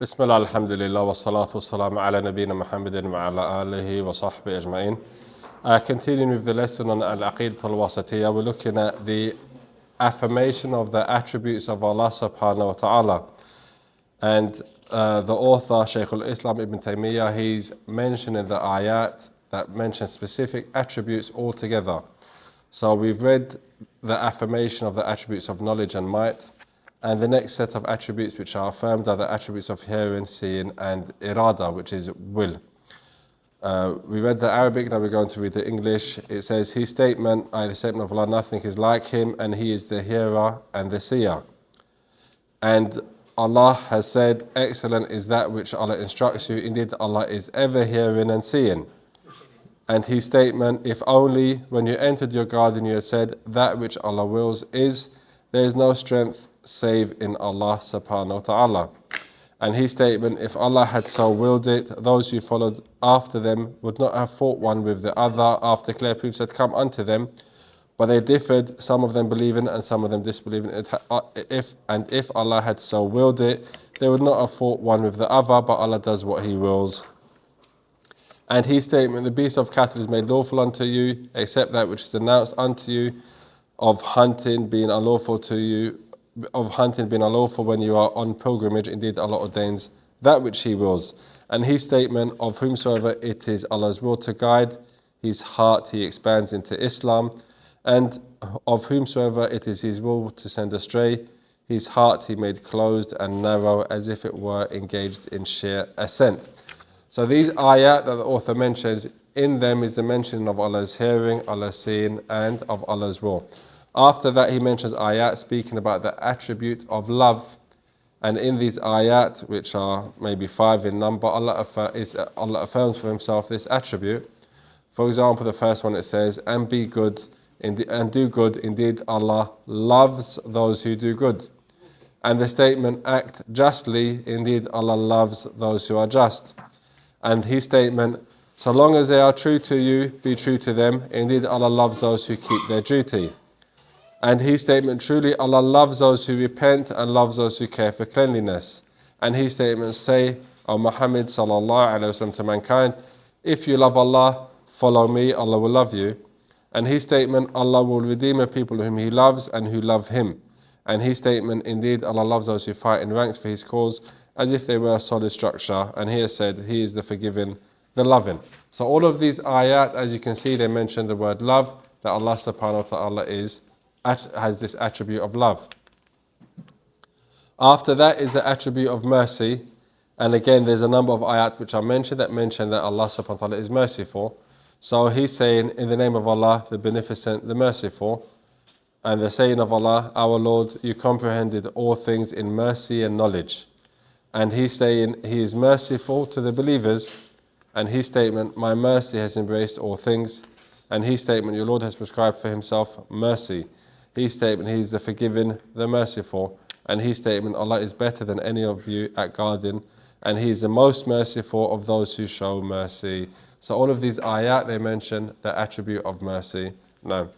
Bismillah, alhamdulillah, wa salatu wa salam ala nabiyyina Muhammadin wa ala alihi wa sahbihi ajma'in. Continuing with the lesson on Al-Aqeedah al-Wasitiyyah, we're looking at the affirmation of the attributes of Allah subhanahu wa ta'ala. And the author, Shaykh al-Islam Ibn Taymiyyah, he's mentioning the ayat that mention specific attributes altogether. So we've read the affirmation of the attributes of knowledge and might. And the next set of attributes which are affirmed are the attributes of hearing, seeing, and irada, which is will. We read the Arabic, now we're going to read the English. It says, His statement, the statement of Allah, nothing is like Him, and He is the hearer and the seer. And Allah has said, excellent is that which Allah instructs you. Indeed, Allah is ever hearing and seeing. And His statement, if only when you entered your garden you had said, that which Allah wills is, there is no strength save in Allah subhanahu wa ta'ala. And His statement, if Allah had so willed it, those who followed after them would not have fought one with the other after clear proofs had come unto them, but they differed, some of them believing and some of them disbelieving. If Allah had so willed it, they would not have fought one with the other, but Allah does what He wills. And His statement, the beast of cattle is made lawful unto you, except that which is announced unto you, of hunting being unlawful to you, of hunting being unlawful when you are on pilgrimage. Indeed, Allah ordains that which He wills. And His statement, of whomsoever it is Allah's will to guide, his heart He expands into Islam. And of whomsoever it is His will to send astray, his heart He made closed and narrow, as if it were engaged in sheer ascent. So these ayat that the author mentions, in them is the mention of Allah's hearing, Allah's seeing, and of Allah's will. After that, he mentions ayat speaking about the attribute of love. And in these ayat, which are maybe 5 in number, Allah affirms for Himself this attribute. For example, the first one, it says, and be good, and do good. Indeed, Allah loves those who do good. And the statement, act justly. Indeed, Allah loves those who are just. And His statement, so long as they are true to you, be true to them. Indeed, Allah loves those who keep their duty. And His statement, truly Allah loves those who repent and loves those who care for cleanliness. And His statement, say, O Muhammad sallallahu alaihi wasallam, to mankind, if you love Allah, follow me, Allah will love you. And His statement, Allah will redeem a people whom He loves and who love Him. And His statement, indeed Allah loves those who fight in ranks for His cause, as if they were a solid structure. And He has said, He is the forgiving, the loving. So all of these ayat, as you can see, they mention the word love, that Allah subhanahu wa ta'ala has this attribute of love. After that is the attribute of mercy. And again, there's a number of ayat which are mentioned that mention that Allah subhanahu wa ta'ala is merciful. So He's saying, in the name of Allah, the beneficent, the merciful. And the saying of Allah, our Lord, you comprehended all things in mercy and knowledge. And He's saying, He is merciful to the believers. And His statement, my mercy has embraced all things. And His statement, your Lord has prescribed for Himself mercy. His statement, He is the forgiving, the merciful. And His statement, Allah is better than any of you at guarding. And He is the most merciful of those who show mercy. So all of these ayat, they mention the attribute of mercy. No.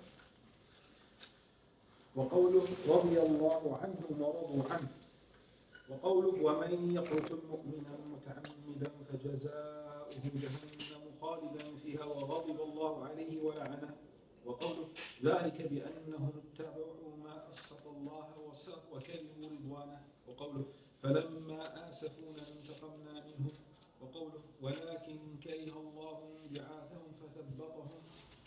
وقوله رضي الله عنهم ورضوا عنه وقوله ومن يقتل مؤمنا متعمدا فجزاؤه جهنم خالدا فيها وغضب الله عليه ولعنه وقوله ذلك بأنهم اتبعوا ما أسخط الله وكرهوا رضوانه وقوله فلما آسفونا انتقمنا منهم وقوله ولكن كره الله بعاثهم فثبطهم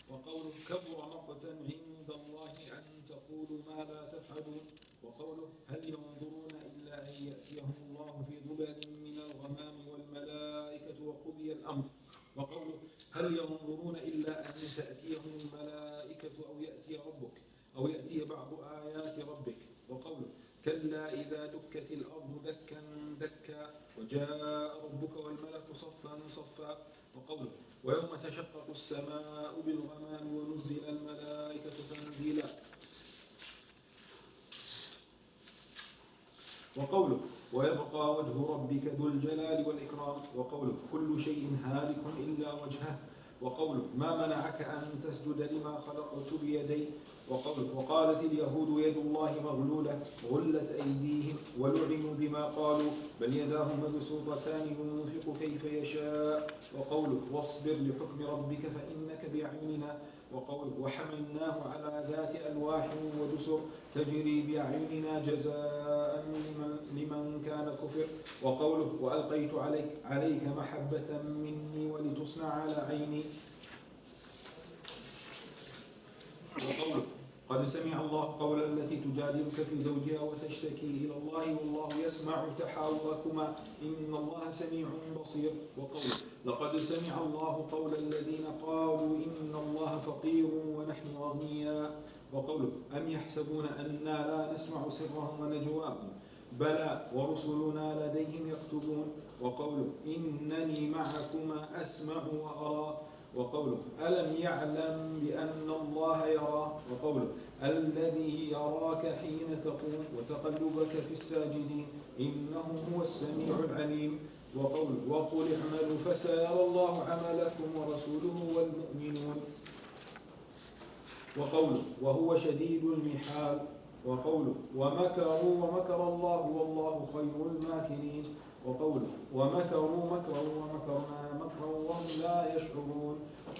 وقوله كبر مقتا عند الله أن تقولوا ما لا تفعلون وقوله هل ينظرون إلا أن يأتيهم الله في ظلال من الغمام والملائكة وقضي الأمر وقوله هل ينظرون إلا أن تأتيهم الملائكة أو يأتي ربك أو يأتي بعض آيات ربك وقوله كلا إذا دكت الأرض دكا دكا وجاء ربك والملك صفا صفا وقوله ويوم تشقق السماء بالغمام ونزل الملائكة تنزيلا وقوله ويبقى وجه ربك ذو الجلال والإكرام وقوله كل شيء هالك إلا وجهه وقوله ما منعك أن تسجد لما خلقت بيدي وقالت اليهود يد الله مغلولة غلت أيديهم ولعنوا بما قالوا بل يداه مبسوطتان ينفق كيف يشاء. وقوله واصبر لحكم ربك فإنك بأعيننا. وقوله وحملناه على ذات ألواح ودسر تجري بأعيننا جزاء لمن كان كفر. وقوله وألقيت عليك محبة مني ولتصنع على عيني. وقوله قد سمع الله قول التي تجادلك في زوجها وتشتكي إلى الله والله يسمع تحاوركما إن الله سميع بصير. وقوله لقد سمع الله قول الذين قالوا إن الله فقير ونحن أغنياء. وقوله أم يحسبون أنا لا نسمع سرهم ونجواهم بلى ورسلنا لديهم يكتبون. وقوله إنني معكما أسمع وأرى. وقوله ألم يعلم بأن الله يرى. وقوله الذي يراك حين تقوم وتقلبك في الساجدين إنه هو السميع العليم. وقوله وقل اعملوا فسيرى الله عملكم ورسوله والمؤمنون. وقوله وهو شديد المحال. وقوله ومكروا ومكر الله والله خير الماكرين. وقوله ومكروا مكرا ومكرنا مكرا وهم لا يشعرون.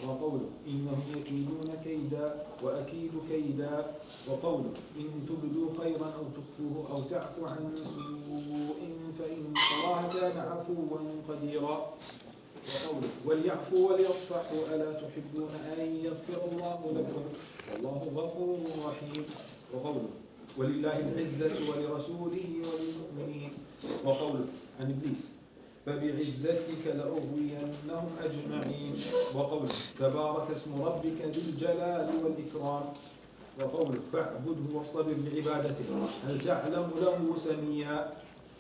وقوله إنهم يكيدون كيدا وأكيد كيدا. وقوله إن تبدوا خيرا أو تخفوه أو تعفو عن سوء فإن الله كان عفوا قديرا. وقوله وليعفوا وليصفحوا ألا تحبون أن يغفر الله لكم والله غفور رحيم. وقوله ولله العزة ولرسوله وللمؤمنين. وقوله عن إبليس فبعزتك لأغوينهم أجمعين. وقوله تبارك اسم ربك ذي الجلال والإكرام. وقوله فاعبده واصطبر لعبادته هل تعلم له سميا.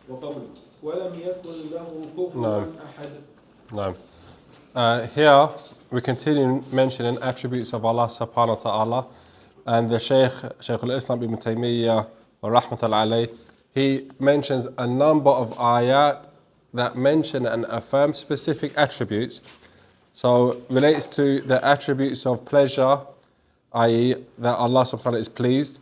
وقوله ولم يكن له كفوا أحد. No. Here we continue mentioning attributes of Allah subhanahu wa ta'ala, and the Shaykh al-Islam ibn Taymiyyah wa rahmatullahi alayh, he mentions a number of ayat that mention and affirm specific attributes. So relates to the attributes of pleasure, i.e. that Allah subhanahu wa ta'ala is pleased,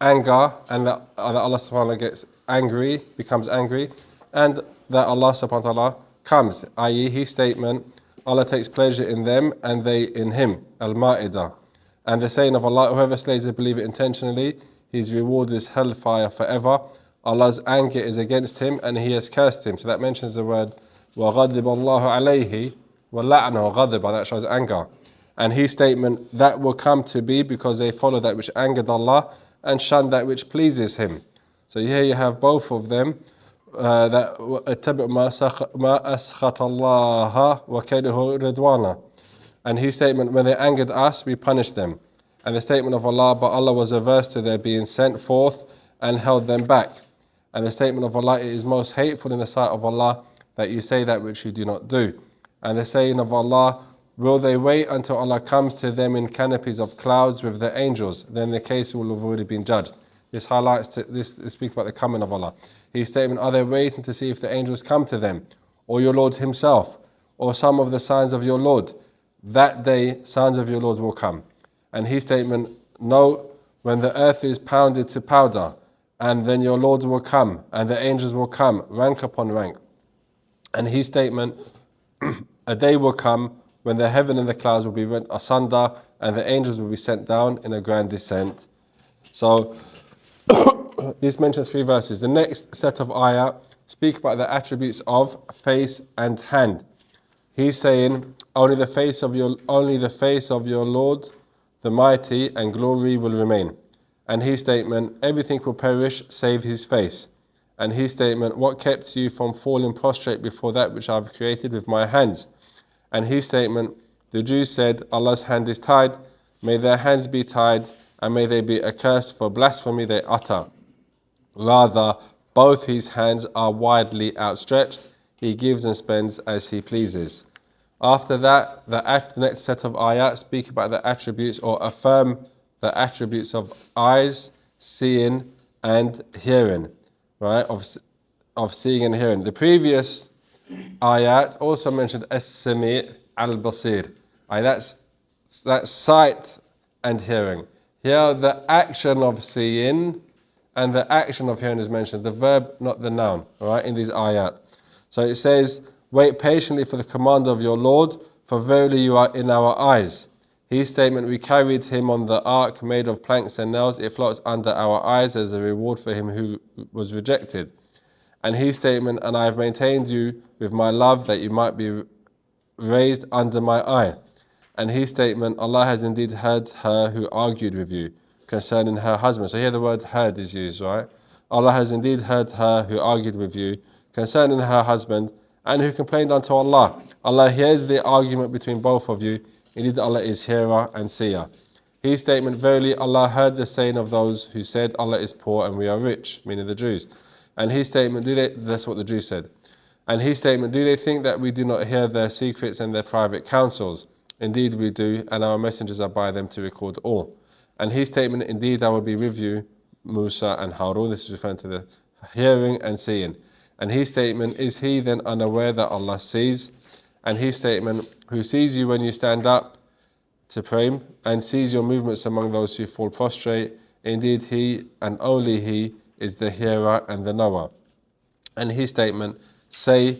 anger, and that Allah subhanahu wa ta'ala gets angry, becomes angry, and that Allah subhanahu wa ta'ala comes, i.e. his statement, Allah takes pleasure in them and they in him, Al-Ma'idah. And the saying of Allah, whoever slays a believer intentionally, his reward is hellfire forever. Allah's anger is against him and he has cursed him. So that mentions the word وَغَضِبَ اللَّهُ عَلَيْهِ وَلَعْنَهُ غَضِبَ, that shows anger. And his statement, that will come to be because they follow that which angered Allah and shun that which pleases him. So here you have both of them. That اتبع ما أسخط الله وكيده رضوانا. And his statement, when they angered us, we punished them. And the statement of Allah, but Allah was averse to their being sent forth and held them back. And the statement of Allah, it is most hateful in the sight of Allah that you say that which you do not do. And the saying of Allah, will they wait until Allah comes to them in canopies of clouds with the angels? Then the case will have already been judged. This speaks about the coming of Allah. His statement, are they waiting to see if the angels come to them, or your Lord himself, or some of the signs of your Lord? That day, signs of your Lord will come. And his statement, no, when the earth is pounded to powder, and then your Lord will come, and the angels will come, rank upon rank. And his statement, a day will come when the heaven and the clouds will be rent asunder, and the angels will be sent down in a grand descent. So, this mentions 3 verses. The next set of ayah speak about the attributes of face and hand. He's saying, only the face of your Lord, the mighty, and glory will remain. And his statement, everything will perish save his face. And his statement, what kept you from falling prostrate before that which I have created with my hands? And his statement, the Jews said, Allah's hand is tied, may their hands be tied, and may they be accursed for blasphemy they utter. Rather, both his hands are widely outstretched. He gives and spends as he pleases. After that, the next set of ayat speak about the attributes or affirm the attributes of eyes, seeing, and hearing. Right? Of seeing and hearing. The previous ayat also mentioned as-sami' al-basir. That's sight and hearing. Here the action of seeing and the action of hearing is mentioned, the verb, not the noun, all right, in these ayat. So it says, wait patiently for the command of your Lord, for verily you are in our eyes. His statement, we carried him on the ark made of planks and nails, it floats under our eyes as a reward for him who was rejected. And his statement, and I have maintained you with my love that you might be raised under my eye. And his statement, Allah has indeed heard her who argued with you concerning her husband. So here the word heard is used, right? Allah has indeed heard her who argued with you concerning her husband and who complained unto Allah. Allah hears the argument between both of you. Indeed Allah is hearer and seer. His statement, verily Allah heard the saying of those who said Allah is poor and we are rich, meaning the Jews. And his statement, that's what the Jews said. And his statement, do they think that we do not hear their secrets and their private counsels? Indeed we do, and our messengers are by them to record all. And his statement, indeed I will be with you, Musa and Harun. This is referring to the hearing and seeing. And his statement, is he then unaware that Allah sees? And his statement, who sees you when you stand up to pray and sees your movements among those who fall prostrate. Indeed he and only he is the hearer and the knower. And his statement, say,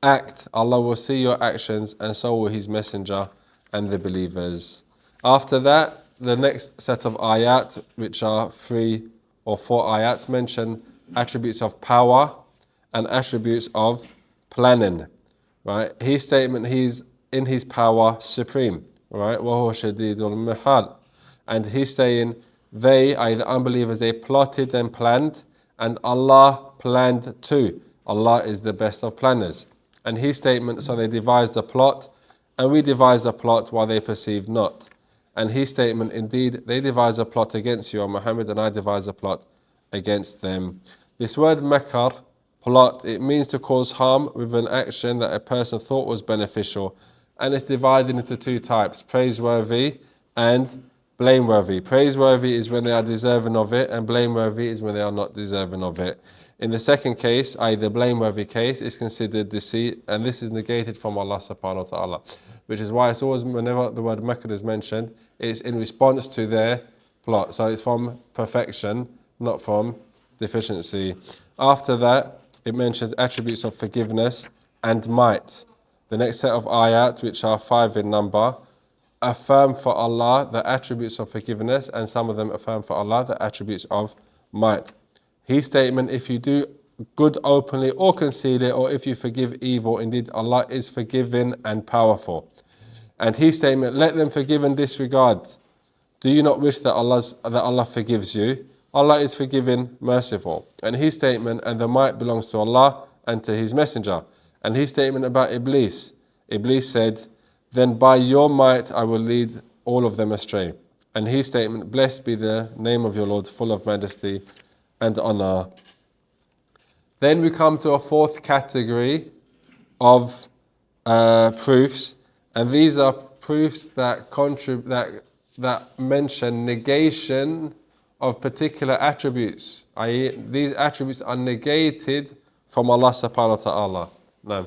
act, Allah will see your actions and so will his messenger and the believers. After that, the next set of ayat, which are 3 or 4 ayat, mention attributes of power and attributes of planning. Right? His statement, he's in his power supreme. Right? وَهُوَ شَدِيدُ الْمِحَالِ. And he's saying, they, i.e. the unbelievers, they plotted and planned, and Allah planned too. Allah is the best of planners. And his statement, so they devised a plot, and we devised a plot while they perceived not. And his statement, indeed, they devised a plot against you, O Muhammad, and I devised a plot against them. This word makar, plot, it means to cause harm with an action that a person thought was beneficial. And it's divided into 2 types, praiseworthy and blameworthy. Praiseworthy is when they are deserving of it, and blameworthy is when they are not deserving of it. In the second case, i.e. the blameworthy case, is considered deceit, and this is negated from Allah subhanahu wa ta'ala. Which is why it's always, whenever the word makr is mentioned, it's in response to their plot. So it's from perfection, not from deficiency. After that, it mentions attributes of forgiveness and might. The next set of ayat, which are 5 in number, affirm for Allah the attributes of forgiveness, and some of them affirm for Allah the attributes of might. His statement, if you do good openly or conceal it, or if you forgive evil, indeed Allah is forgiving and powerful. And his statement, let them forgive and disregard. Do you not wish that Allah forgives you? Allah is forgiving, merciful. And his statement, and the might belongs to Allah and to his messenger. And his statement about Iblis, Iblis said, then by your might I will lead all of them astray. And his statement, blessed be the name of your Lord, full of majesty and honor. Then we come to a 4th category of proofs, and these are proofs that that mention negation of particular attributes, i.e. these attributes are negated from Allah subhanahu wa ta'ala. No.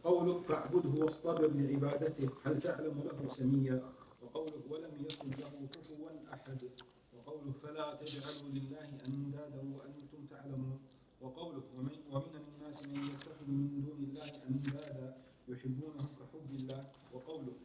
قوله فاعبده واصطبر لعبادته هل تعلم له سميا وقوله ولم يكن له كفوا أحد وقوله فلا تجعلوا لله أندادا وأنتم تعلمون وقوله ومن الناس من يتخذ من دون الله أندادا يحبونهم كحب الله وقوله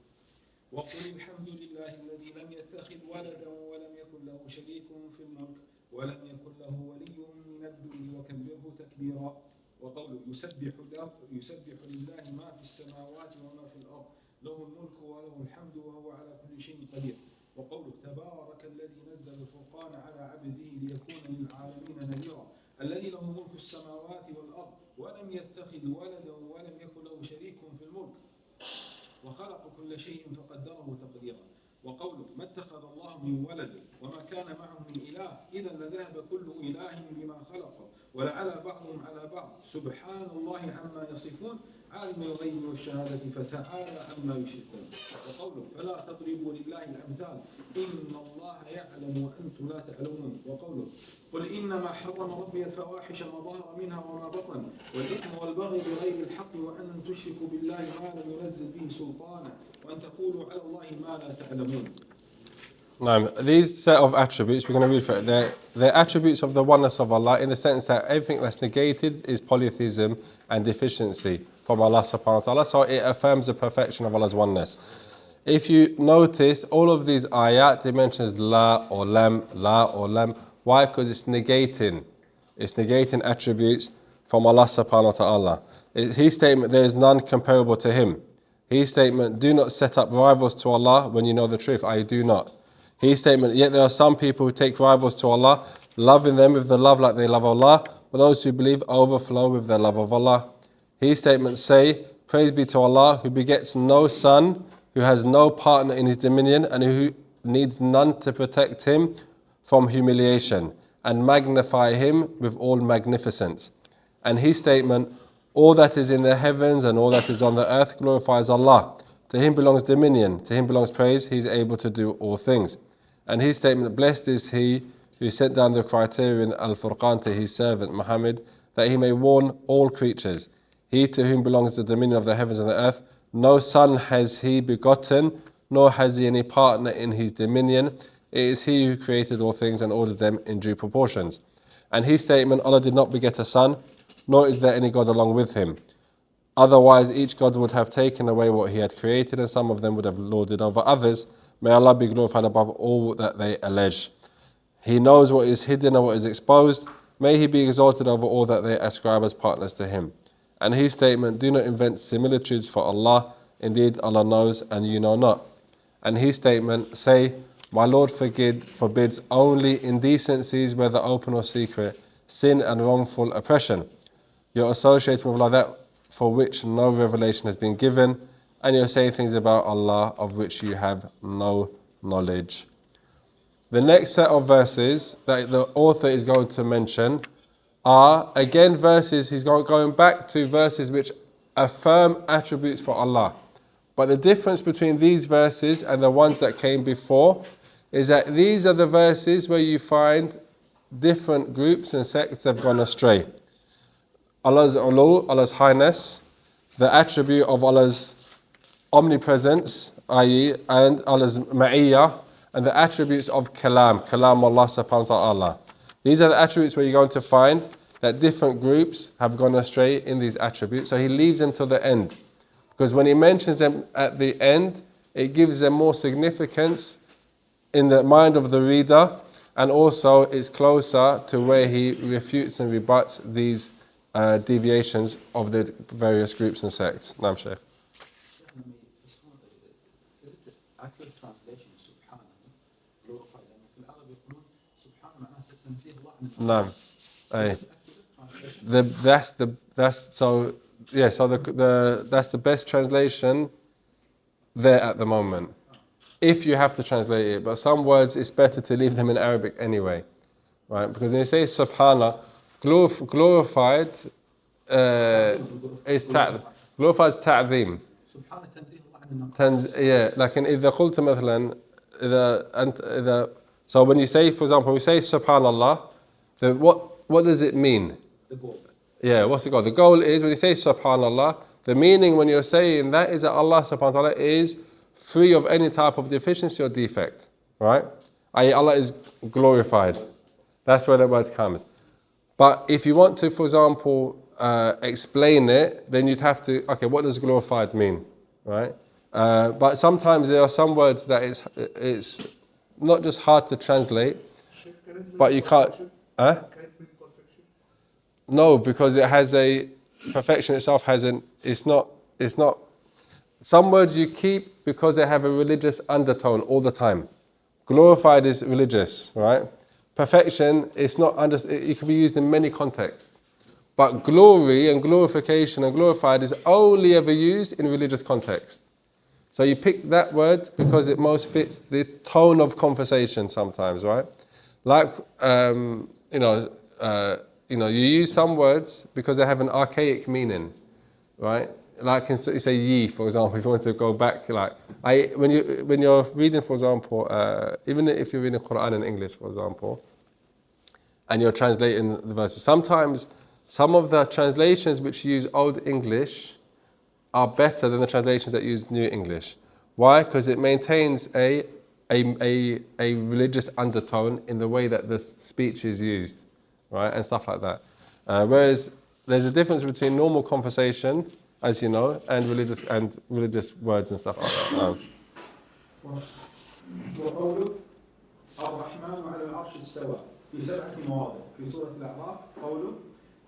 وقل الحمد لله الذي لم يتخذ ولدا ولم يكن له شريك في الملك ولم يكن له ولي من الذل وكبره تكبيرا وقوله يسبح لله ما في السماوات وما في الأرض له الملك وله الحمد وهو على كل شيء قدير وقوله تبارك الذي نزل الفرقان على عبده ليكون للعالمين نذيرا الذي له ملك السماوات والأرض ولم يتخذ ولدا ولم يكن له شريك في الملك وخلق كل شيء فقدره تقديرا وقوله ما اتخذ الله من ولد وما كان معه من إله إذا لذهب كل إله بما خلق ولعلى بعضهم على بعض سبحان الله عما يصفون عالم الغيب والشهادة فتعالى عما يشركون. وقوله فلا تضربوا لله الأمثال إن الله يعلم وأنتم لا تعلمون. وقوله قل إنما حرم ربي الفواحش ما ظهر منها وما بطن والإثم والبغي بغير الحق وأن تشركوا بالله ما لم ينزل به سلطانا وأن تقولوا على الله ما لا تعلمون. Now, these set of attributes, we're going to read for it. They're attributes of the oneness of Allah in the sense that everything that's negated is polytheism and deficiency from Allah subhanahu wa ta'ala. So it affirms the perfection of Allah's oneness. If you notice, all of these ayat, it mentions la or lam, la or lam. Why? Because it's negating attributes from Allah subhanahu wa ta'ala. His statement, there is none comparable to Him. His statement, do not set up rivals to Allah when you know the truth. I do not. His statement, yet there are some people who take rivals to Allah, loving them with the love like they love Allah, but those who believe overflow with their love of Allah. His statement, say, praise be to Allah, who begets no son, who has no partner in His dominion, and who needs none to protect Him from humiliation, and magnify Him with all magnificence. And His statement, all that is in the heavens and all that is on the earth glorifies Allah. To Him belongs dominion, to Him belongs praise, He is able to do all things. And His statement, blessed is He who sent down the criterion Al-Furqan to His servant Muhammad, that he may warn all creatures. He to whom belongs the dominion of the heavens and the earth, no son has He begotten, nor has He any partner in His dominion. It is He who created all things and ordered them in due proportions. And His statement, Allah did not beget a son, nor is there any God along with Him. Otherwise, each God would have taken away what He had created, and some of them would have lorded over others. May Allah be glorified above all that they allege. He knows what is hidden and what is exposed. May He be exalted over all that they ascribe as partners to Him. And His statement, do not invent similitudes for Allah. Indeed, Allah knows and you know not. And His statement, say, my Lord forbids only indecencies, whether open or secret, sin and wrongful oppression. You're associating with Allah that for which no revelation has been given, and you're saying things about Allah of which you have no knowledge. The next set of verses that the author is going to mention are, again, verses, he's going back to verses which affirm attributes for Allah. But the difference between these verses and the ones that came before is that these are the verses where you find different groups and sects have gone astray. Allah's ulu, Allah's highness, the attribute of Allah's omnipresence, i.e., and Allah's ma'iyyah, and the attributes of kalam Allah subhanahu wa ta'ala. These are the attributes where you're going to find that different groups have gone astray in these attributes. So he leaves them till the end. Because when he mentions them at the end, it gives them more significance in the mind of the reader, and also it's closer to where he refutes and rebuts these deviations of the various groups and sects. Naam Shaykh. Accurate translation سبحانه glorified في العرب يقولون سبحانه معناته تنزيه الله عن that's the best translation there at the moment, if you have to translate it. But some words it's better to leave them in Arabic anyway, right? Because when you say subhana, glorified is ta'zim. سبحانه تنزيه الله عن لكن إذا قلت مثلا إذا so when you say, for example, we say subhanallah, then what does it mean? the goal. Yeah, what's the goal? The goal is when you say subhanallah, the meaning when you're saying that is that Allah subhanahu wa ta'ala is free of any type of deficiency or defect, right? i.e. Allah is glorified. That's where the word comes. But if you want to, for example, explain it, then you'd have to, okay, what does glorified mean, right? But sometimes there are some words that it's not just hard to translate, but you can't. No, because it has a perfection itself has an. It's not. Some words you keep because they have a religious undertone all the time. Glorified is religious, right? Perfection is not. It can be used in many contexts. But glory and glorification and glorified is only ever used in religious context. So you pick that word because it most fits the tone of conversation sometimes, right? Like, you use some words because they have an archaic meaning, right? Like you say ye, for example, if you want to go back, like when you're reading, for example, even if you're reading Quran in English, for example, and you're translating the verses, sometimes some of the translations which use Old English are better than the translations that use New English. Why? Because it maintains a religious undertone in the way that the speech is used, right, and stuff like that. Whereas there's a difference between normal conversation, as you know, and religious words and stuff like that. وقوله الرحمن على العرش استوى في 7 مواضع في سورة الأعراف. قوله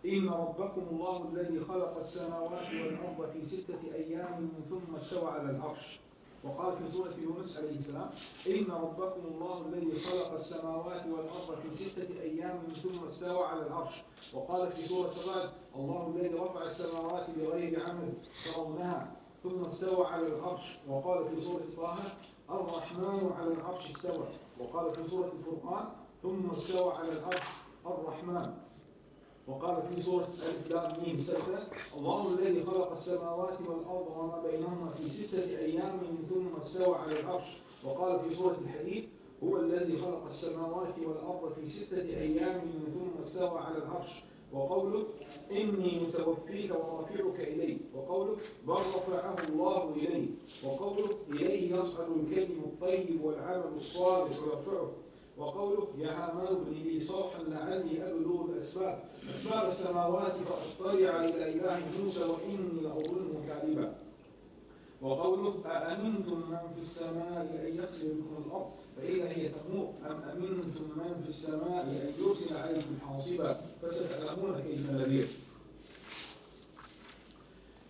إن ربكم الله الذي خلق السماوات والأرض في 6 أيام ثم استوى على العرش. وقال في سورة يونس عليه السلام إن ربكم الله الذي خلق السماوات والأرض في 6 أيام ثم استوى على العرش. وقال في سورة الرعد الله الذي رفع السماوات بغير عمد ترونها ثم استوى على العرش. وقال في سورة طه الرحمن على العرش استوى. وقال في سورة الفرقان ثم استوى على العرش الرحمن. وقال في سورة ألف لام ميم سجدة الله الذي خلق السماوات والأرض وما بينهما في 6 أيام ثم استوى على العرش. وقال في سورة الحديد هو الذي خلق السماوات والأرض في 6 أيام ثم استوى على العرش. وقوله إني متوفيك ورافعك إلي. وقوله بل رفعه الله إليه. وقوله إليه يصعد الكلم الطيب والعمل الصالح يرفعه. وقوله يا هامان ابن لي صرحا لعلي أبلغ أسباب السماوات فأطلع إلى إله موسى وإني لأظنه كاذبا. وقوله أأمنتم من في السماء أن يخسف بكم الأرض فإذا هي تمور أم أمنتم من في السماء أن يرسل عليكم حاصبا فستعلمون كيف نذير.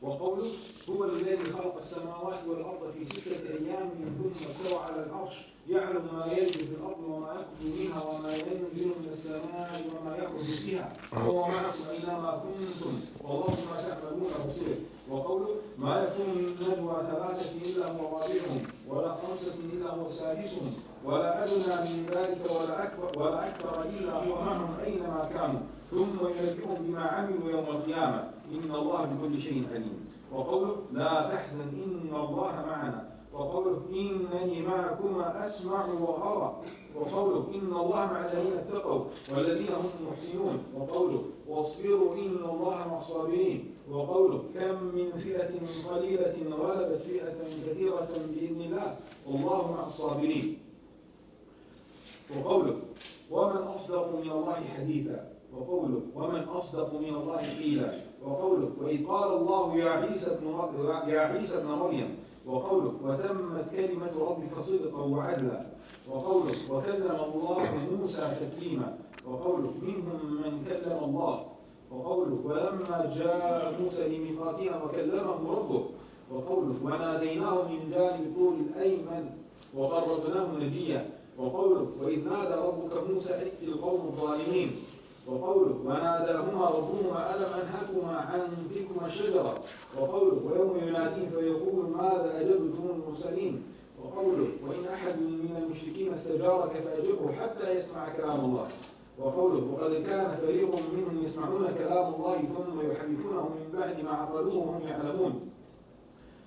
وقوله هو الذي خلق السماوات والأرض في 6 أيام ثم استوى على العرش يعلم ما يلج في الأرض وما يخرج منها وما ينزل من السماء وما يخرج فيها وهو معكم أينما كنتم والله ما تعملون بصير. وقوله ما يكون من نجوى 3 إلا هو رابعهم ولا 5 إلا هو سادسهم ولا أدنى من ذلك ولا أكبر إلا هو معهم أينما كانوا ثم ينبئهم بما عملوا يوم القيامة إن الله بكل شيء عليم. وقوله لا تحزن إن الله معنا. وقوله إنني معكما أسمع وأرى. وقوله إن الله مع الذين اتقوا والذين هم محسنون. وقوله واصبروا إن الله مع الصابرين. وقوله كم من فئة قليلة غلبت فئة كثيرة بإذن الله والله مع الصابرين. وقوله ومن أصدق من الله حديثا. وقوله ومن أصدق من الله قيلا. وقوله وإذ قال الله يا عيسى ابن مريم. وقوله وتمت كلمة ربك صدقا وعدلا. وقوله وكلم الله موسى تكليما. وقوله منهم من كلم الله. وقوله ولما جاء موسى لميقاتنا وكلمه ربه. وقوله وناديناه من جانب الطور الأيمن وقربناه نجيا. وقوله وإذ نادى ربك موسى ائت القوم الظالمين. وقوله وناداهما ربهما ألم أنهكما عن تلكما الشجرة. وقوله ويوم يناديهم فيقول ماذا أجبتم المرسلين. وقوله وإن أحد من المشركين استجارك فأجبه حتى يسمع كلام الله. وقوله وقد كان فريق منهم يسمعون كلام الله ثم يحرفونه من بعد ما عقلوه وهم يعلمون.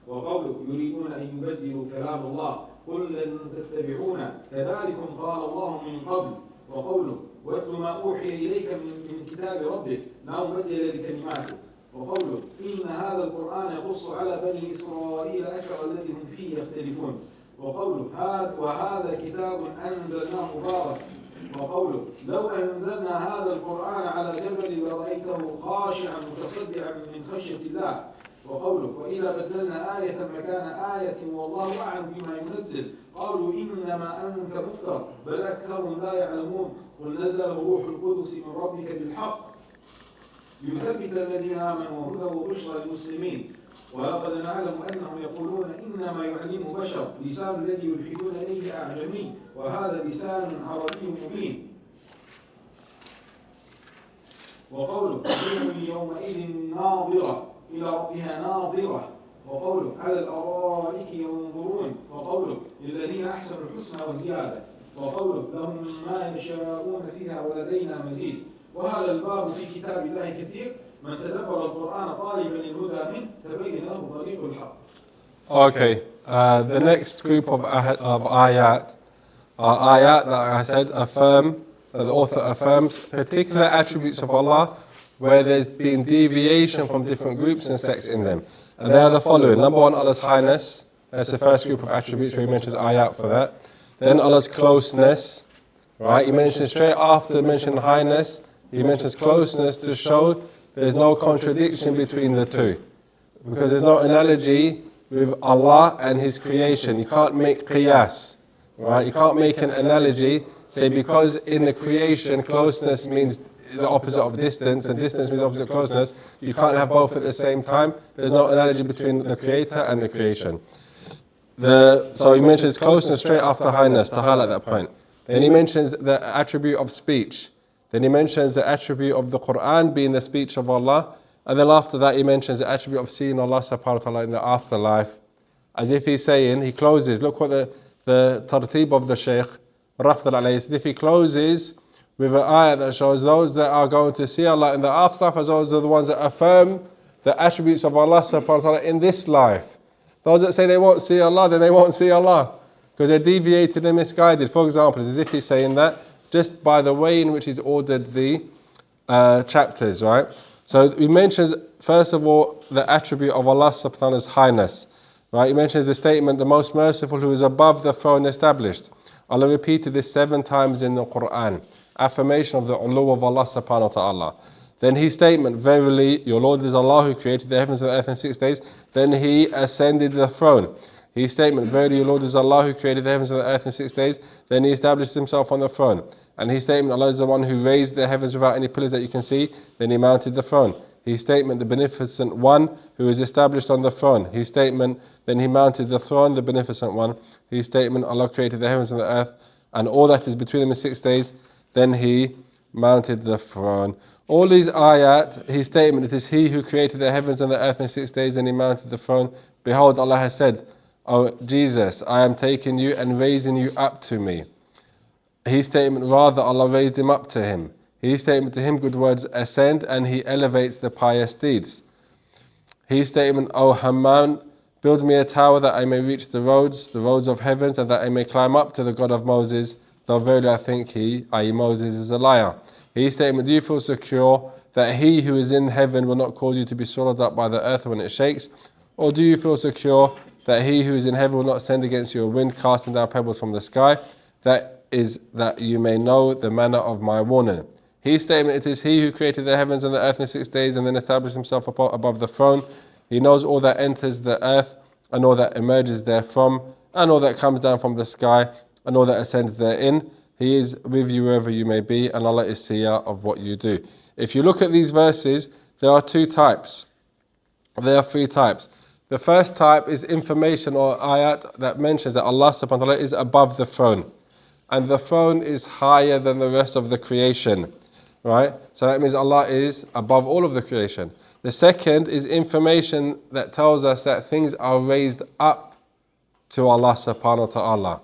وقوله يريدون أن يبدلوا كلام الله قل لن تتبعونا كذلكم قال الله من قبل. وقوله واتل ما أوحي إليك من كتاب ربك لا مبدل لكلماته. وقوله إن هذا القرآن يقص على بني إسرائيل أشهر الذي هم فيه يختلفون. وقوله وهذا كتاب أنزلناه مبارك. وقوله لو أنزلنا هذا القرآن على جبل لرأيته خاشعا متصدعا من خشية الله. وقوله وإذا بدلنا آية مكان آية والله أعلم بما ينزل قالوا إنما أنت مفتر بل أكثرهم لا يعلمون قل نزل روح القدس من ربك بالحق ليثبت الذين آمنوا وهدى وبشرى للمسلمين. ولقد نعلم أنهم يقولون إنما يعلم بشر لسان الذي يلحدون إليه أعجمي وهذا لسان عربي مبين. وقوله وجوه يومئذ ناظرة إلى ربها ناظرة. وقوله على الأرائك ينظرون وقوله للذين أحسنوا الحسنى وزيادة وقوله لهم ما يشاءون فيها ولدينا مزيد. وهذا الباب في كتاب الله كثير من تدبر القرآن طالبا الهدى منه تبين له طريق الحق. Okay, the next group of ayat are ayat that I said affirm, that the author affirms particular attributes of Allah where there's been deviation from different groups and sects in them. And they are the following. Number one, Allah's highness. That's the first group of attributes where he mentions ayat for that. Then Allah's closeness. Right? He mentions straight after mentioning highness, he mentions closeness to show there's no contradiction between the two. Because there's no analogy with Allah and His creation. You can't make qiyas. Right? You can't make an analogy, say because in the creation closeness means the opposite of distance and distance means opposite of closeness. You can't have both at the same time. There's no analogy between the creator and the creation. So he mentions closeness straight after highness to highlight that point. Then he mentions the attribute of speech. Then he mentions the attribute of the Quran being the speech of Allah. And then after that he mentions the attribute of seeing Allah subhanahu wa ta'ala in the afterlife. As if he's saying, he closes, look what the tartib of the Shaykh, rahmatullahi alayhi, as if he closes with an ayah that shows those that are going to see Allah in the afterlife as those are the ones that affirm the attributes of Allah subhanahu wa ta'ala in this life. Those that say they won't see Allah, then they won't see Allah. Because they're deviated and misguided. For example, as if he's saying that just by the way in which he's ordered the chapters, right? So he mentions, first of all, the attribute of Allah subhanahu wa ta'ala's highness. Right? He mentions the statement, the most merciful who is above the throne established. Allah repeated this 7 times in the Quran. Affirmation of the ulu of Allah subhanahu wa ta'ala. Then his statement, verily your Lord is Allah who created the heavens and the earth in 6 days. Then he ascended the throne. His statement, verily your Lord is Allah who created the heavens and the earth in 6 days. Then he established himself on the throne. And his statement, Allah is the one who raised the heavens without any pillars that you can see. Then he mounted the throne. His statement, the beneficent one who is established on the throne. His statement, then he mounted the throne, the beneficent one. His statement, Allah created the heavens and the earth and all that is between them in 6 days. Then he mounted the throne. All these ayat, his statement, it is he who created the heavens and the earth in 6 days and he mounted the throne. Behold, Allah has said, O Jesus, I am taking you and raising you up to me. His statement, rather Allah raised him up to him. His statement, to him good words ascend and he elevates the pious deeds. His statement, O Haman, build me a tower that I may reach the roads of heavens, and that I may climb up to the God of Moses, though verily I think he, i.e. Moses, is a liar. His statement, do you feel secure that he who is in heaven will not cause you to be swallowed up by the earth when it shakes? Or do you feel secure that he who is in heaven will not send against you a wind casting down pebbles from the sky? That is that you may know the manner of my warning. His statement, it is he who created the heavens and the earth in 6 days and then established himself above the throne. He knows all that enters the earth and all that emerges therefrom and all that comes down from the sky and all that ascends therein. He is with you wherever you may be, and Allah is seer of what you do. If you look at these verses, there are 2 types. There are 3 types. The first type is information or ayat that mentions that Allah subhanahu wa ta'ala is above the throne. And the throne is higher than the rest of the creation. Right? So that means Allah is above all of the creation. The second is information that tells us that things are raised up to Allah subhanahu wa ta'ala.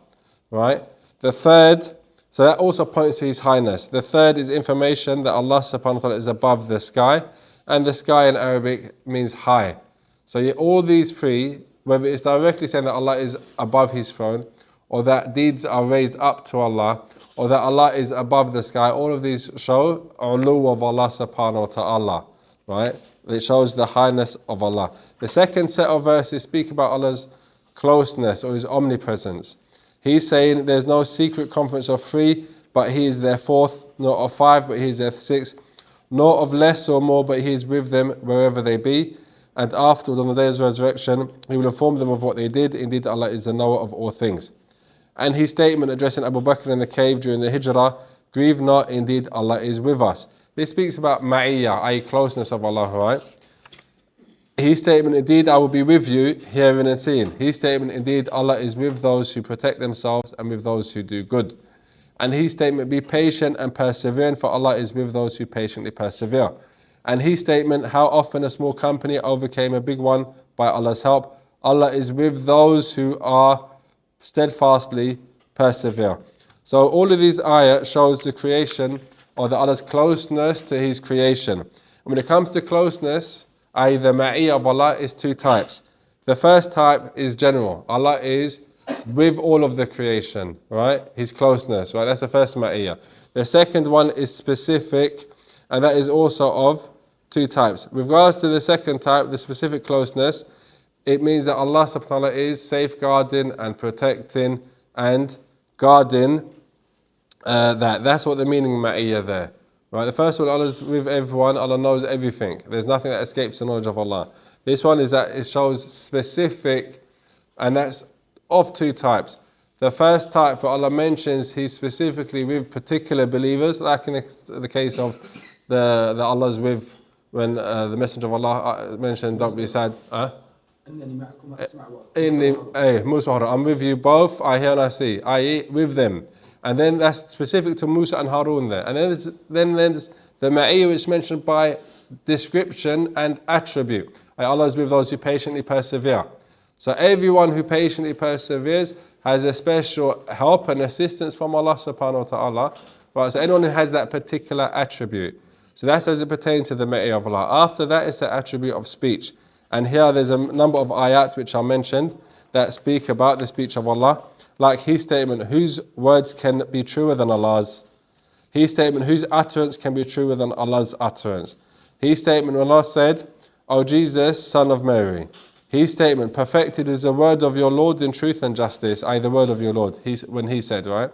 Right? The third, so that also points to His highness. The third is information that Allah subhanahu wa ta'ala is above the sky. And the sky in Arabic means high. So all these 3, whether it's directly saying that Allah is above His throne, or that deeds are raised up to Allah, or that Allah is above the sky, all of these show ulu of Allah subhanahu wa ta'ala, right? It shows the highness of Allah. The second set of verses speak about Allah's closeness or His omnipresence. He's saying there's no secret conference of 3, but He is their 4th, nor of 5, but He is their 6th, nor of less or more, but He is with them wherever they be. And afterward, on the day of resurrection, He will inform them of what they did. Indeed, Allah is the knower of all things. And his statement addressing Abu Bakr in the cave during the Hijrah, grieve not, indeed Allah is with us. This speaks about ma'iyyah, i.e. closeness of Allah, right? His statement, indeed I will be with you, hearing and seeing. His statement, indeed Allah is with those who protect themselves and with those who do good. And his statement, be patient and persevering, for Allah is with those who patiently persevere. And his statement, how often a small company overcame a big one by Allah's help. Allah is with those who are steadfastly persevere. So all of these ayat shows the creation or the Allah's closeness to His creation. And when it comes to closeness, i.e. the ma'iyyah of Allah is two types. The first type is general. Allah is with all of the creation, right? His closeness, right? That's the first ma'iyyah. The second one is specific, and that is also of two types. With regards to the second type, the specific closeness, it means that Allah subhanahu wa ta'ala is safeguarding and protecting and guarding that. That's what the meaning of ma'iyyah there. Right? The first one, Allah is with everyone, Allah knows everything. There's nothing that escapes the knowledge of Allah. This one is that it shows specific, and that's of two types. The first type, where Allah mentions He's specifically with particular believers, like in the case of the Allah's with, when the Messenger of Allah mentioned, don't be sad. I'm with you both, I hear and I see, i.e. with them. And then that's specific to Musa and Harun there. And then there's the ma'iyyah which is mentioned by description and attribute. Allah is with those who patiently persevere. So everyone who patiently perseveres has a special help and assistance from Allah subhanahu wa ta'ala. Right, so anyone who has that particular attribute. So that's as it pertains to the ma'iyyah of Allah. After that is the attribute of speech. And here there's a number of ayat which are mentioned that speak about the speech of Allah. Like His statement, whose words can be truer than Allah's? His statement, whose utterance can be truer than Allah's utterance? His statement, when Allah said, O Jesus, son of Mary. His statement, perfected is the word of your Lord in truth and justice, i.e. the word of your Lord, when He said, right?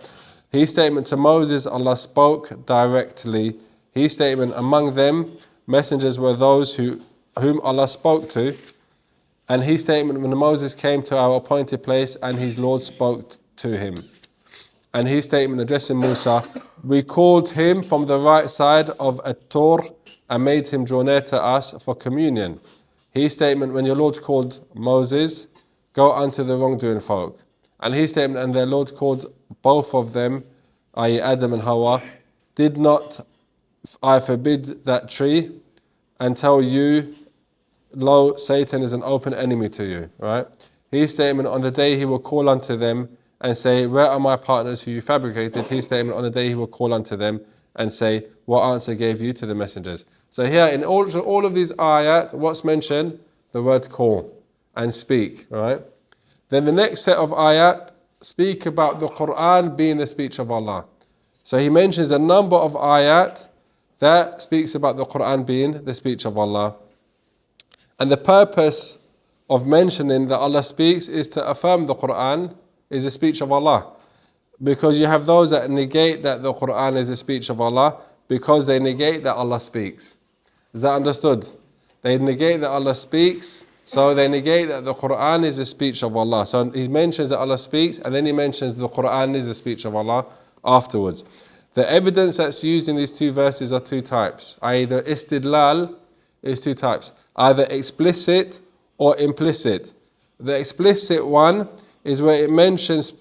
His statement to Moses, Allah spoke directly. His statement, among them, messengers were those whom Allah spoke to. And His statement, when Moses came to our appointed place and his Lord spoke to him. And His statement addressing Musa, we called him from the right side of At-Tur and made him draw near to us for communion. His statement, when your Lord called Moses, go unto the wrongdoing folk. And His statement, and their Lord called both of them, i.e. Adam and Hawa, did not I forbid that tree and tell you, lo, Satan is an open enemy to you, right? His statement, on the day He will call unto them and say, where are my partners who you fabricated? His statement, on the day He will call unto them and say, what answer gave you to the messengers? So here in all of these ayat, what's mentioned? The word call and speak, right? Then the next set of ayat speak about the Quran being the speech of Allah. So He mentions a number of ayat that speaks about the Quran being the speech of Allah. And the purpose of mentioning that Allah speaks is to affirm the Quran is the speech of Allah. Because you have those that negate that the Quran is the speech of Allah because they negate that Allah speaks. Is that understood? They negate that Allah speaks, so they negate that the Quran is the speech of Allah. So He mentions that Allah speaks, and then He mentions the Quran is the speech of Allah afterwards. The evidence that's used in these two verses are two types. i.e. the istidlal is two types. Either explicit or implicit. The explicit one is where it mentions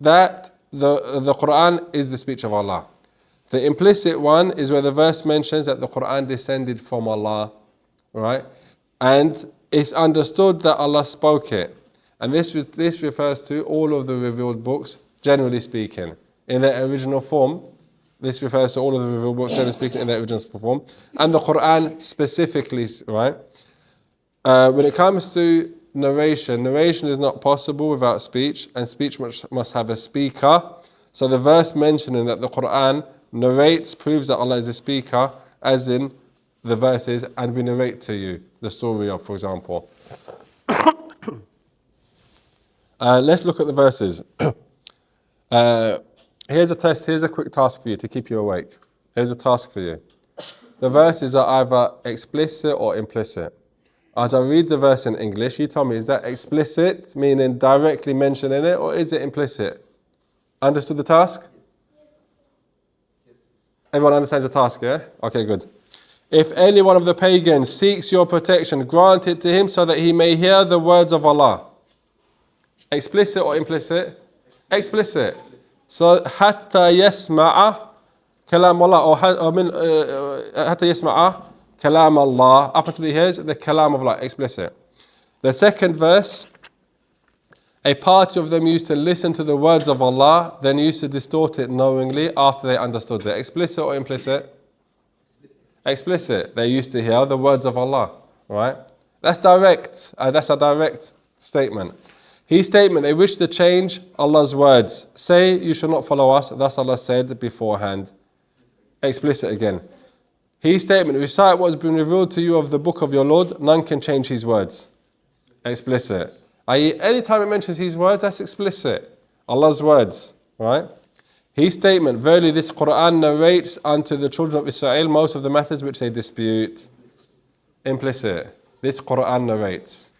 that the Quran is the speech of Allah. The implicit one is where the verse mentions that the Quran descended from Allah, right? And it's understood that Allah spoke it. And this refers to all of the revealed books, generally speaking. In their original form, this refers to all of the revealed books, generally speaking, in their original form. And the Quran specifically, right? When it comes to narration is not possible without speech, and speech must have a speaker. So the verse mentioning that the Quran narrates proves that Allah is a speaker, as in the verses, and we narrate to you the story of, for example. Let's look at the verses. Here's a test, here's a quick task for you to keep you awake. Here's a task for you. The verses are either explicit or implicit. As I read the verse in English, you tell me, is that explicit, meaning directly mentioning it, or is it implicit? Understood the task? Everyone understands the task, yeah? Okay, good. If any one of the pagans seeks your protection, grant it to him so that he may hear the words of Allah. Explicit or implicit? Explicit. So, حتى يسمع كلام الله, or حتى يسمع Kalam Allah, up until he hears the Kalam of Allah, explicit. The second verse, a party of them used to listen to the words of Allah, then used to distort it knowingly after they understood it. Explicit or implicit? Explicit. They used to hear the words of Allah, right? That's direct. That's a direct statement. His statement, they wish to change Allah's words. Say, you shall not follow us. Thus Allah said beforehand. Explicit again. His statement, recite what has been revealed to you of the book of your Lord. None can change his words. Explicit. I.e., anytime it mentions his words, that's explicit. Allah's words, right? His statement, verily this Quran narrates unto the children of Israel most of the matters which they dispute. Implicit. This Quran narrates.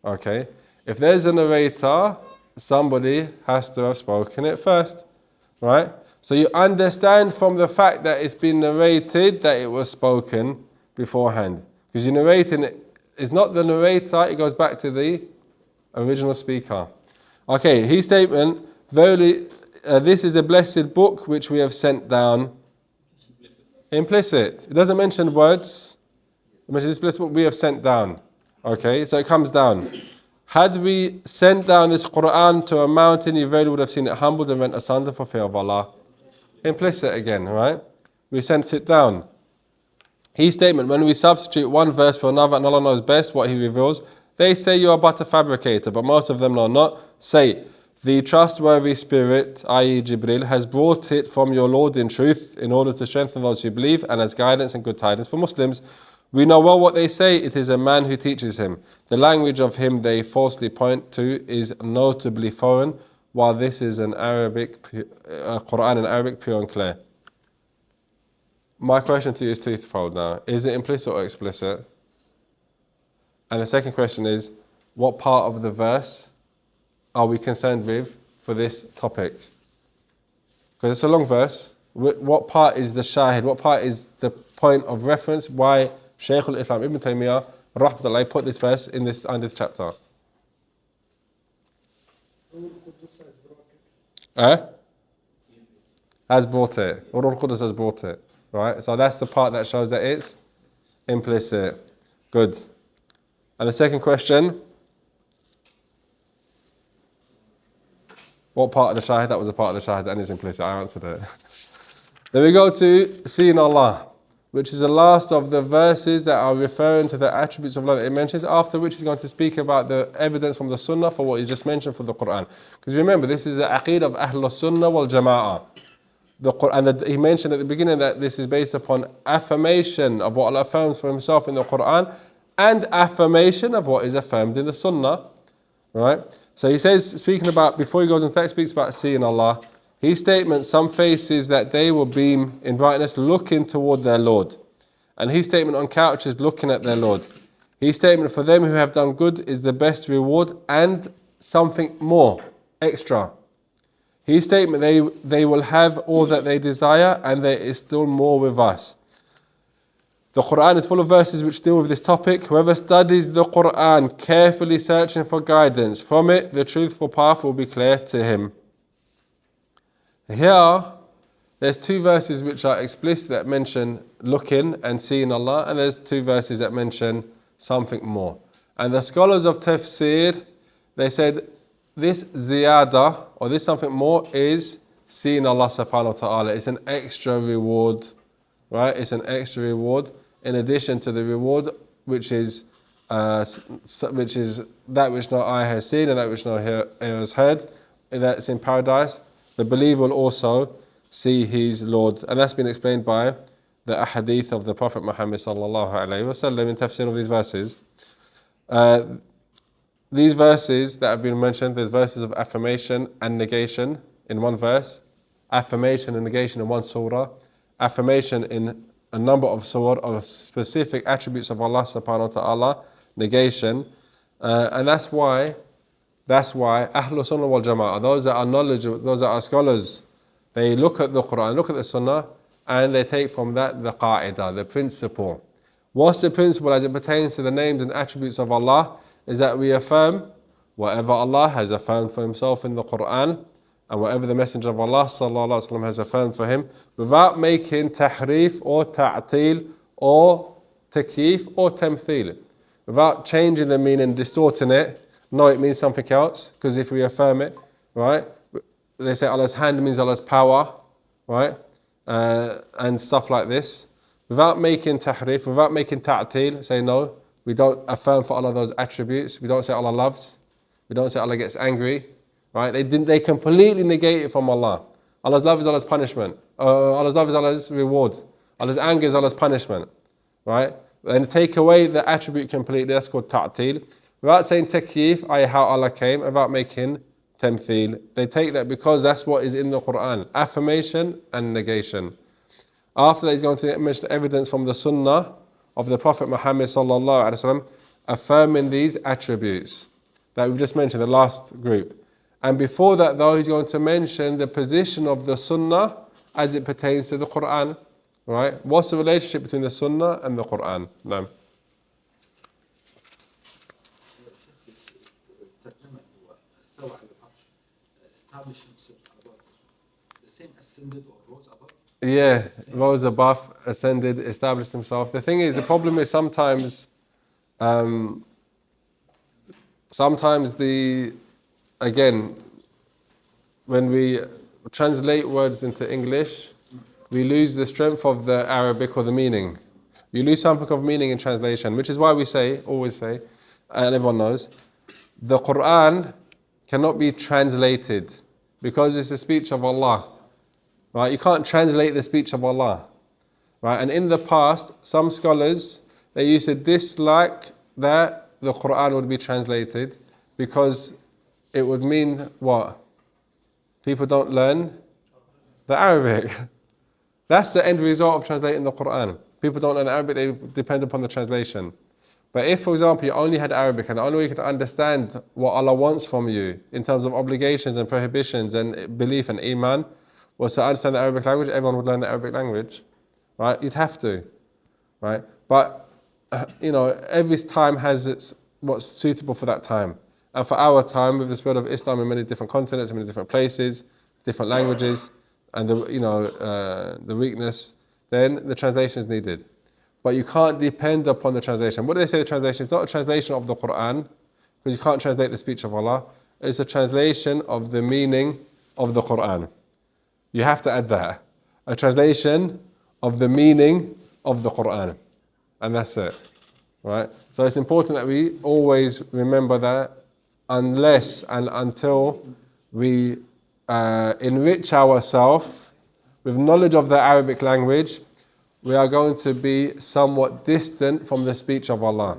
Okay? If there's a narrator, somebody has to have spoken it first, right? So you understand from the fact that it's been narrated that it was spoken beforehand. Because you're narrating it, it's not the narrator, it goes back to the original speaker. Okay, his statement, verily this is a blessed book which we have sent down. Implicit. It doesn't mention words. It mentions this blessed book we have sent down. Okay, so it comes down. Had we sent down this Quran to a mountain, you verily would have seen it humbled and rent asunder for fear of Allah. Implicit again, right? We sent it down. His statement, when we substitute one verse for another and Allah knows best what He reveals, they say you are but a fabricator, but most of them know not. Say, the trustworthy spirit, i.e. Jibril, has brought it from your Lord in truth in order to strengthen those who believe and as guidance and good tidings for Muslims. We know well what they say, it is a man who teaches him. The language of him they falsely point to is notably foreign, while this is an Quran in Arabic, pure and clear. My question to you is twofold now. Is it implicit or explicit? And the second question is, what part of the verse are we concerned with for this topic? Because it's a long verse. What part is the shahid? What part is the point of reference? Why Shaykh al-Islam Ibn Taymiyyah rahmatullah put this verse in this chapter? Has brought it. Ruh al-Qudus has brought it. Right? So that's the part that shows that it's implicit. Good. And the second question, what part of the shahid? That was a part of the shahid and it's implicit. I answered it. Then we go to seeing Allah, which is the last of the verses that are referring to the attributes of Allah that it mentions, after which he's going to speak about the evidence from the Sunnah for what he's just mentioned for the Quran. Because remember, this is the Aqeedah of Ahlul Sunnah wal Jama'ah. And he mentioned at the beginning that this is based upon affirmation of what Allah affirms for himself in the Quran and affirmation of what is affirmed in the Sunnah. Right? So he says, speaking about, before he goes into that, speaks about seeing Allah. His statement, some faces that they will beam in brightness looking toward their Lord. And his statement on couches looking at their Lord. His statement, for them who have done good is the best reward and something more, extra. His statement, they will have all that they desire and there is still more with us. The Quran is full of verses which deal with this topic. Whoever studies the Quran, carefully searching for guidance from it, the truthful path will be clear to him. Here, there's two verses which are explicit that mention looking and seeing Allah, and there's two verses that mention something more. And the scholars of tafsir, they said this ziyada, or this something more, is seeing Allah subhanahu wa ta'ala. It's an extra reward, right? It's an extra reward in addition to the reward which is that which no eye has seen and that which no ear has heard, that's in paradise. The believer will also see his Lord. And that's been explained by the ahadith of the Prophet Muhammad sallallahu alayhi wa sallam in tafsir of these verses. These verses that have been mentioned, there's verses of affirmation and negation in one verse, affirmation and negation in one surah, affirmation in a number of surah of specific attributes of Allah subhanahu wa ta'ala, negation. And that's why Ahlul Sunnah wal Jama'ah, those that are knowledgeable, those that are scholars, they look at the Quran, look at the Sunnah, and they take from that the Aqeedah, the principle. What's the principle as it pertains to the names and attributes of Allah? Is that we affirm whatever Allah has affirmed for Himself in the Quran and whatever the Messenger of Allah sallallahu alaihi wasallam has affirmed for Him, without making tahrif or ta'til or takyif or tamthil, without changing the meaning, distorting it. No, it means something else, because if we affirm it, right, they say Allah's hand means Allah's power, right, and stuff like this, without making tahrif, without making ta'til, say no, we don't affirm for Allah those attributes. We don't say Allah loves, we don't say Allah gets angry, right? They completely negate it from Allah. Allah's love is Allah's punishment. Allah's love is Allah's reward. Allah's anger is Allah's punishment, right? And take away the attribute completely, that's called ta'til. Without saying takyif, i.e. how Allah came, without making tamthil. They take that because that's what is in the Quran, affirmation and negation. After that, he's going to mention evidence from the Sunnah of the Prophet Muhammad sallallahu alaihi wasallam affirming these attributes that we've just mentioned, the last group. And before that, though, he's going to mention the position of the Sunnah as it pertains to the Quran. Right? What's the relationship between the Sunnah and the Quran? No. Yeah, rose above, ascended, established himself. The thing is, the problem is sometimes when we translate words into English, we lose the strength of the Arabic or the meaning. You lose something of meaning in translation, which is why we always say, and everyone knows, the Quran cannot be translated because it's the speech of Allah. Right? You can't translate the speech of Allah. Right? And in the past, some scholars, they used to dislike that the Quran would be translated because it would mean what? People don't learn the Arabic. That's the end result of translating the Quran. People don't learn Arabic, they depend upon the translation. But if, for example, you only had Arabic and the only way you could understand what Allah wants from you in terms of obligations and prohibitions and belief and iman was to understand the Arabic language, everyone would learn the Arabic language. Right? You'd have to. Right? But, every time has what's suitable for that time. And for our time, with the spread of Islam in many different continents, in many different places, different languages, and the weakness, then the translation is needed. But you can't depend upon the translation. What do they say the translation? It's not a translation of the Quran, because you can't translate the speech of Allah. It's a translation of the meaning of the Quran. You have to add that. A translation of the meaning of the Quran. And that's it. Right? So it's important that we always remember that unless and until we enrich ourselves with knowledge of the Arabic language, we are going to be somewhat distant from the speech of Allah.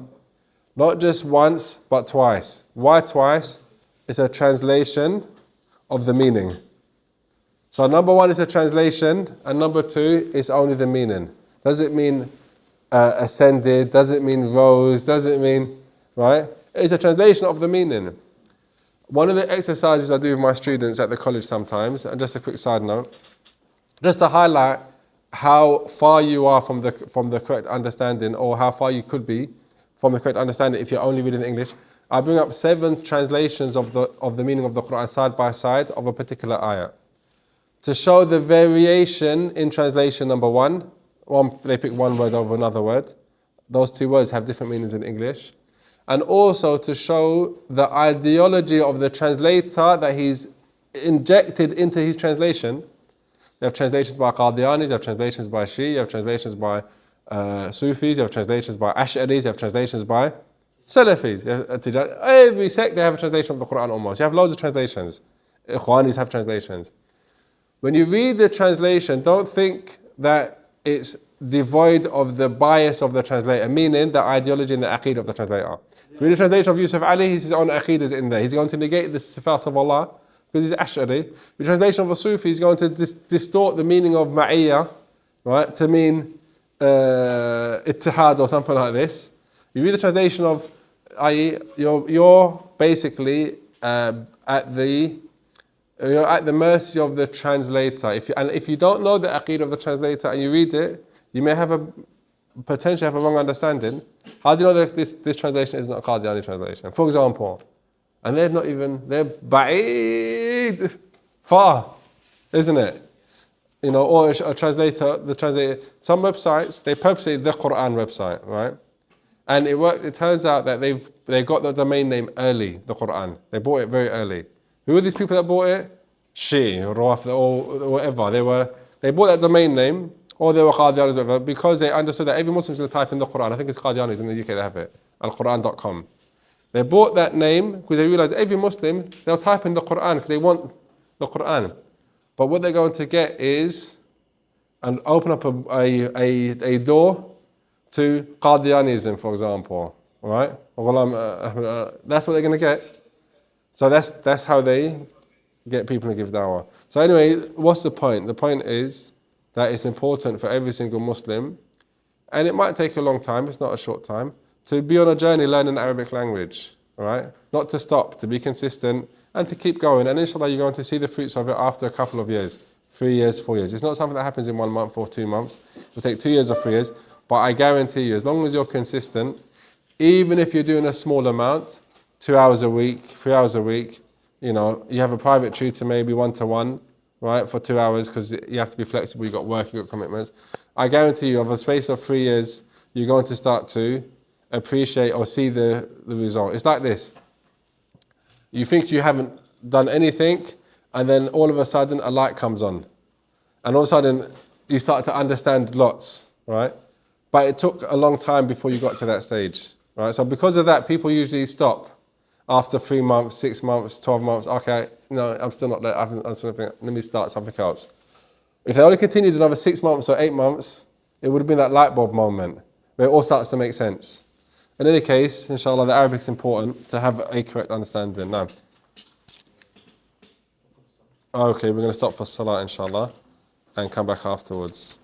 Not just once, but twice. Why twice? It's a translation of the meaning. So number one is a translation, and number two is only the meaning. Does it mean ascended? Does it mean rose? Does it mean, right? It's a translation of the meaning. One of the exercises I do with my students at the college sometimes, and just a quick side note, just to highlight how far you are from the correct understanding, or how far you could be from the correct understanding if you're only reading English. I bring up 7 translations of the meaning of the Quran side by side of a particular ayah, to show the variation in translation. Number one, they pick one word over another word. Those 2 words have different meanings in English. And also to show the ideology of the translator that he's injected into his translation. You have translations by Qadianis, you have translations by Shi, you have translations by Sufis, you have translations by Ash'aris, you have translations by Salafis. Every sect they have a translation of the Quran almost. You have loads of translations. Ikhwanis have translations. When you read the translation, don't think that it's devoid of the bias of the translator, meaning the ideology and the aqeedah of the translator. If you read the translation of Yusuf Ali, his own aqeedah is in there. He's going to negate the sifat of Allah because he's Ash'ari. The translation of a Sufi is going to distort the meaning of Ma'iyya, right, to mean ittihad or something like this. You read the translation of, i.e., you're basically at the mercy of the translator. If you don't know the aqeedah of the translator and you read it, you may potentially have a wrong understanding. How do you know that this translation is not a Qadiani translation? For example, and they're ba'id, far, isn't it? or a translator, the translator. Some websites, they purposely the Quran website, right? And it turns out that they got the domain name early, the Quran. They bought it very early. Who are these people that bought it? Shia or Rafid or whatever. They bought that domain name, or they were Qadianis or whatever, because they understood that every Muslim's going to type in the Quran. I think it's Qadianis in the UK, they have it. Al-Quran.com. They bought that name because they realized every Muslim, they'll type in the Quran because they want the Quran. But what they're going to get is, and open up a door to Qadianism, for example, right? That's what they're going to get. So that's how they get people to give dawah. So anyway, what's the point? The point is that it's important for every single Muslim, and it might take a long time, it's not a short time, to be on a journey learning Arabic language, right? Not to stop, to be consistent, and to keep going. And inshallah, you're going to see the fruits of it after a couple of years, 3 years, 4 years. It's not something that happens in 1 month or 2 months. It'll take 2 years or 3 years. But I guarantee you, as long as you're consistent, even if you're doing a small amount, 2 hours a week, 3 hours a week, you have a private tutor, maybe 1-to-1, right, for 2 hours, because you have to be flexible, you've got work, you've got commitments. I guarantee you, over the space of 3 years, you're going to start to appreciate or see the result. It's like this. You think you haven't done anything, and then all of a sudden a light comes on. And all of a sudden you start to understand lots, right? But it took a long time before you got to that stage, right? So because of that, people usually stop after 3 months, 6 months, 12 months. Okay, no, I'm still not there. Let me start something else. If they only continued another 6 months or 8 months, it would have been that light bulb moment where it all starts to make sense. In any case, inshallah, the Arabic's important to have a correct understanding. Now, okay, we're going to stop for salah, inshallah, and come back afterwards.